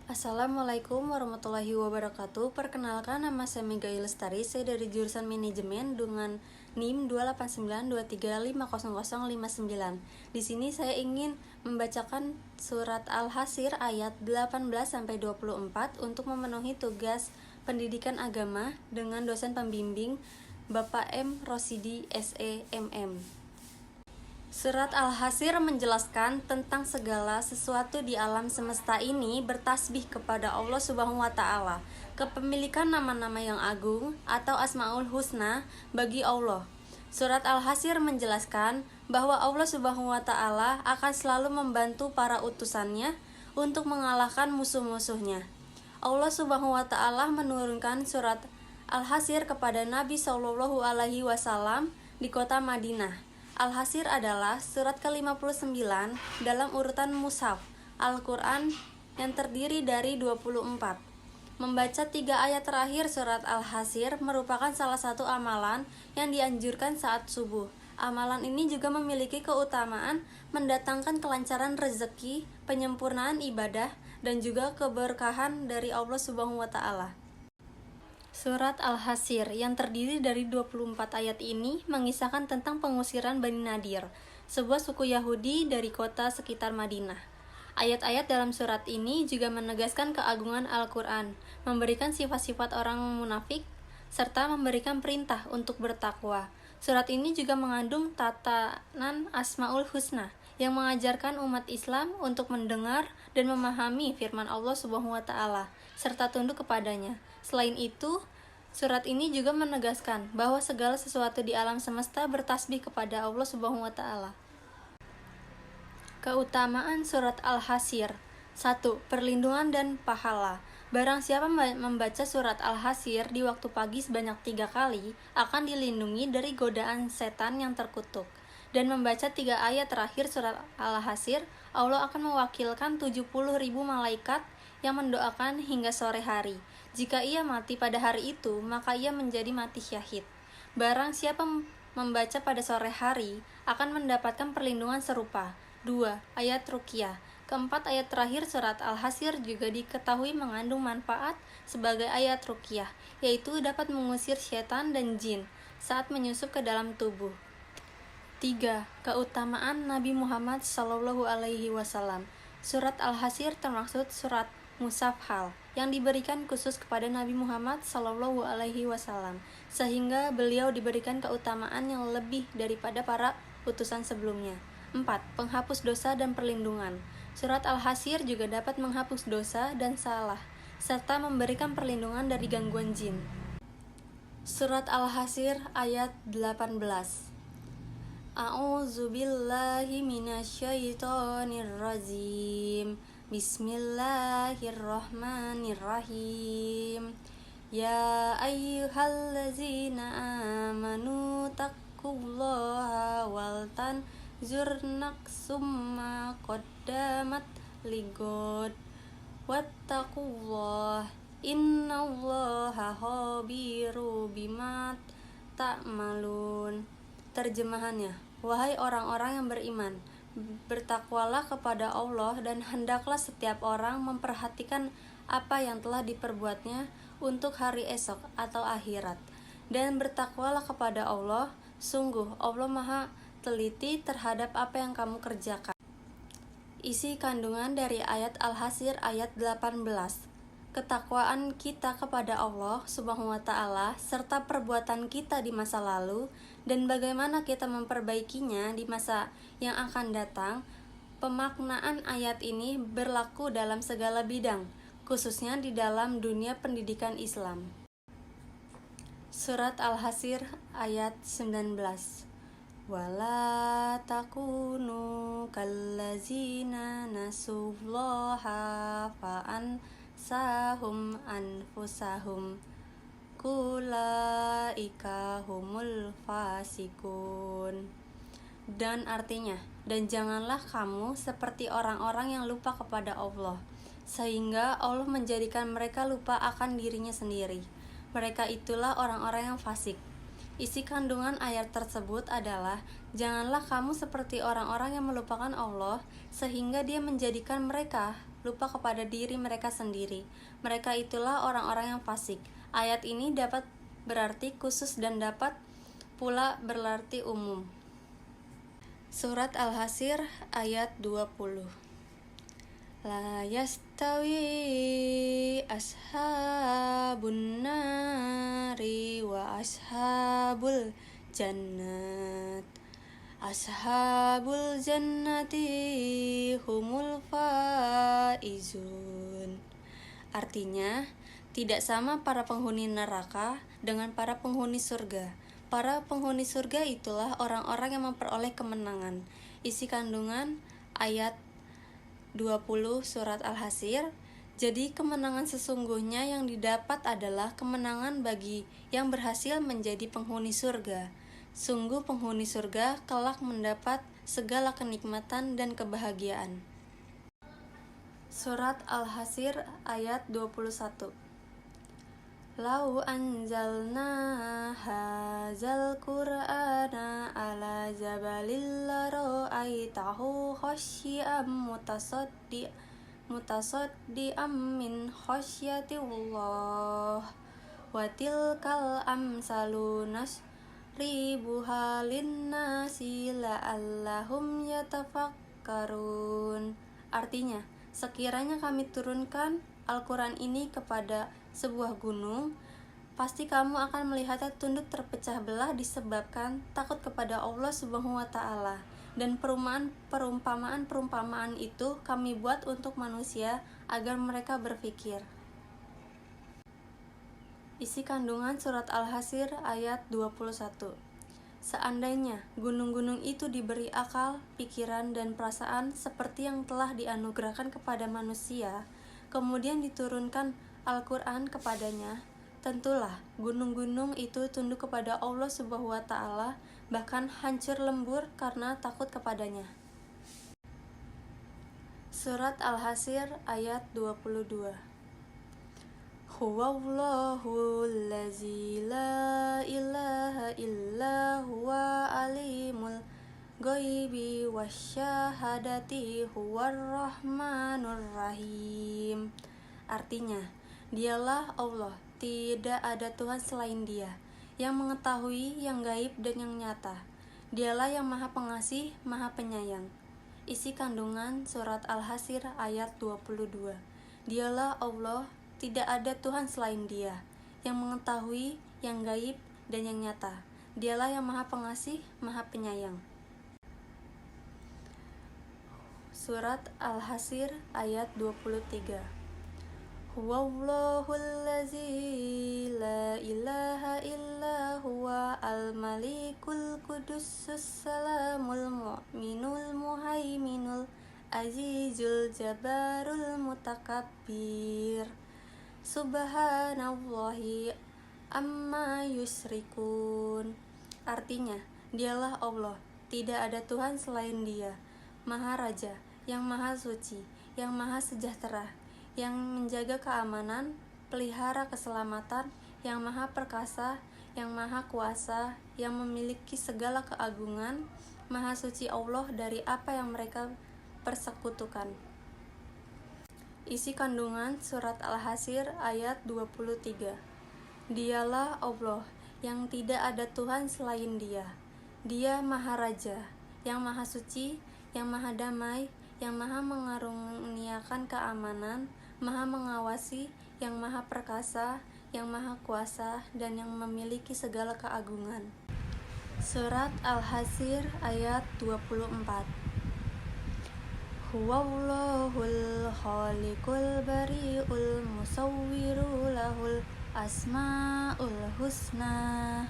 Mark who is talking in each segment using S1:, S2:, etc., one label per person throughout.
S1: Assalamualaikum warahmatullahi wabarakatuh. Perkenalkan, nama saya Mega Lestari. Saya dari jurusan manajemen dengan NIM 28923500059. Di sini saya ingin membacakan surat Al-Hasyr ayat 18 sampai 24 untuk memenuhi tugas pendidikan agama dengan dosen pembimbing Bapak M. Rosidi SE MM. Surat Al-Hasyr menjelaskan tentang segala sesuatu di alam semesta ini bertasbih kepada Allah Subhanahu wa Ta'ala, kepemilikan nama-nama yang agung atau Asmaul Husna bagi Allah. Surat Al-Hasyr menjelaskan bahwa Allah Subhanahu wa Ta'ala akan selalu membantu para utusannya untuk mengalahkan musuh-musuhnya. Allah Subhanahu wa Ta'ala menurunkan surat Al-Hasyr kepada Nabi Shallallahu alaihi wasallam di kota Madinah. Al-Hasyr adalah surat ke-59 dalam urutan mushaf Al-Quran yang terdiri dari 24. Membaca 3 ayat terakhir surat Al-Hasyr merupakan salah satu amalan yang dianjurkan saat subuh. Amalan ini juga memiliki keutamaan mendatangkan kelancaran rezeki, penyempurnaan ibadah, dan juga keberkahan dari Allah Subhanahu wa Ta'ala. Surat Al-Hasyr yang terdiri dari 24 ayat ini mengisahkan tentang pengusiran Bani Nadir, sebuah suku Yahudi dari kota sekitar Madinah. Ayat-ayat dalam surat ini juga menegaskan keagungan Al-Quran, memberikan sifat-sifat orang munafik, serta memberikan perintah untuk bertakwa. Surat ini juga mengandung tatanan Asmaul Husna yang mengajarkan umat Islam untuk mendengar dan memahami firman Allah Subhanahu wa Ta'ala serta tunduk kepadanya. Selain itu, surat ini juga menegaskan bahwa segala sesuatu di alam semesta bertasbih kepada Allah Subhanahu wa Ta'ala. Keutamaan surat Al-Hasyr. 1. Perlindungan dan pahala. Barang siapa membaca surat Al-Hasyr di waktu pagi sebanyak 3 kali akan dilindungi dari godaan setan yang terkutuk. Dan membaca 3 ayat terakhir surat Al-Hasyr, Allah akan mewakilkan 70.000 malaikat yang mendoakan hingga sore hari. Jika ia mati pada hari itu, maka ia menjadi mati syahid. Barang siapa membaca pada sore hari akan mendapatkan perlindungan serupa. 2. Ayat Ruqyah. Keempat ayat terakhir surat Al-Hasyr juga diketahui mengandung manfaat sebagai ayat Ruqyah, yaitu dapat mengusir setan dan jin saat menyusup ke dalam tubuh. 3. Keutamaan Nabi Muhammad Shallallahu alaihi wasallam. Surat Al-Hasyr termaksud surat Musafhal yang diberikan khusus kepada Nabi Muhammad Shallallahu alaihi wasallam, sehingga beliau diberikan keutamaan yang lebih daripada para utusan sebelumnya. 4. Penghapus dosa dan perlindungan. Surat Al-Hasyr juga dapat menghapus dosa dan salah, serta memberikan perlindungan dari gangguan jin. Surat Al-Hasyr ayat 18. A'udzubillahi minasyaitonirrajim. Bismillahirrahmanirrahim. Ya ayyuhallazina amanu taqullaha wal tanzur nafsum ma qaddamat ligod wattaqullaha innallaha khabiru bima ta'malun. Terjemahannya, wahai orang-orang yang beriman, bertakwalah kepada Allah dan hendaklah setiap orang memperhatikan apa yang telah diperbuatnya untuk hari esok atau akhirat. Dan bertakwalah kepada Allah, sungguh Allah Maha teliti terhadap apa yang kamu kerjakan. Isi kandungan dari ayat Al-Hasyr ayat 18. Ketakwaan kita kepada Allah Subhanahu wa Ta'ala serta perbuatan kita di masa lalu dan bagaimana kita memperbaikinya di masa yang akan datang. Pemaknaan ayat ini berlaku dalam segala bidang, khususnya di dalam dunia pendidikan Islam. Surat Al-Hasyr ayat 19. Wala takunu kallazina nasullaha fa'ansahum anfusahum kulaika humul fasikun. Dan artinya, dan janganlah kamu seperti orang-orang yang lupa kepada Allah, sehingga Allah menjadikan mereka lupa akan dirinya sendiri. Mereka itulah orang-orang yang fasik. Isi kandungan ayat tersebut adalah, janganlah kamu seperti orang-orang yang melupakan Allah, sehingga dia menjadikan mereka lupa kepada diri mereka sendiri. Mereka itulah orang-orang yang fasik. Ayat ini dapat berarti khusus dan dapat pula berarti umum. Surat Al-Hasyr ayat 20. La yastawi ashabun nari wa ashabul jannat. Ashabul jannati humul faizun. Artinya, tidak sama para penghuni neraka dengan para penghuni surga. Para penghuni surga itulah orang-orang yang memperoleh kemenangan. Isi kandungan ayat 20 surat Al-Hasyr. Jadi kemenangan sesungguhnya yang didapat adalah kemenangan bagi yang berhasil menjadi penghuni surga. Sungguh penghuni surga kelak mendapat segala kenikmatan dan kebahagiaan. Surat Al-Hasyr ayat 21. Lau anzalna hadzal qur'ana ala jabalin la ra'aitahu khasyi'an mutasaddian min khasyatillah wa tilkal amsalu nasribuha linnasi la'allahum yatafakkarun. Artinya, sekiranya kami turunkan Al-Quran ini kepada sebuah gunung, pasti kamu akan melihatnya tunduk terpecah belah disebabkan takut kepada Allah Subhanahu wa Ta'ala. Dan perumpamaan itu kami buat untuk manusia agar mereka berpikir. Isi kandungan surat Al-Hasyr ayat 21. Seandainya gunung-gunung itu diberi akal, pikiran, dan perasaan seperti yang telah dianugerahkan kepada manusia, kemudian diturunkan Al-Quran kepadanya, tentulah gunung-gunung itu tunduk kepada Allah Subhanahu wa Ta'ala, bahkan hancur lembur karena takut kepadanya. Surat Al-Hasyr ayat 22. Huwallahul ladzi la ilaha illa huwa alimul ghaibi wasyahadati huwar rahmanur rahim. Artinya, dialah Allah, tidak ada Tuhan selain Dia, yang mengetahui yang gaib dan yang nyata. Dialah yang Maha Pengasih, Maha Penyayang. Isi kandungan surat Al-Hasyr ayat 22. Dialah Allah, tidak ada Tuhan selain Dia, yang mengetahui yang gaib dan yang nyata. Dialah yang Maha Pengasih, Maha Penyayang. Surat Al-Hasyr ayat 23. Huwallahul ladzi la ilaha illa huwa al-malikul qudussus salamul mu'minul muhaiminul azizul jabarul mutakabbir. Subhanallahi amma yusyrikun. Artinya, dialah Allah, tidak ada Tuhan selain Dia, Maha Raja, yang Maha Suci, yang Maha Sejahtera, yang menjaga keamanan, pelihara keselamatan, yang Maha Perkasa, yang Maha Kuasa, yang memiliki segala keagungan. Maha Suci Allah dari apa yang mereka persekutukan. Isi kandungan surat Al-Hasyr ayat 23. Dialah Allah, yang tidak ada Tuhan selain Dia. Dia Maha Raja, yang Maha Suci, yang Maha Damai, yang Maha mengaruniakan keamanan, Maha Mengawasi, yang Maha Perkasa, yang Maha Kuasa, dan yang memiliki segala keagungan. Surat Al-Hasyr ayat 24. Huwallahul khaliqul bari'ul musawwiru lahul asma'ul husna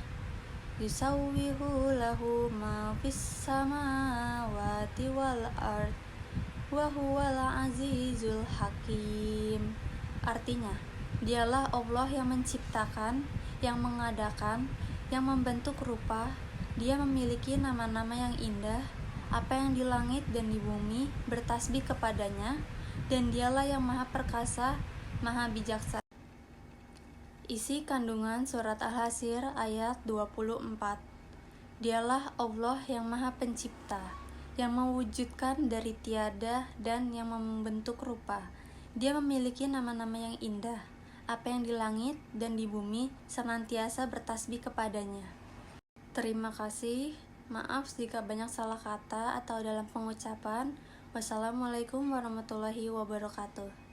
S1: yusawwihu lahu ma fis samawati wal ard wa huwal azizul hakim. Artinya, dialah Allah yang menciptakan, yang mengadakan, yang membentuk rupa. Dia memiliki nama-nama yang indah. Apa yang di langit dan di bumi bertasbih kepadanya, dan dialah yang Maha Perkasa, Maha Bijaksana. Isi kandungan surat Al-Hasyr ayat 24. Dialah Allah yang Maha Pencipta, yang mewujudkan dari tiada dan yang membentuk rupa. Dia memiliki nama-nama yang indah. Apa yang di langit dan di bumi senantiasa bertasbih kepadanya. Terima kasih. Maaf jika banyak salah kata atau dalam pengucapan. Wassalamualaikum warahmatullahi wabarakatuh.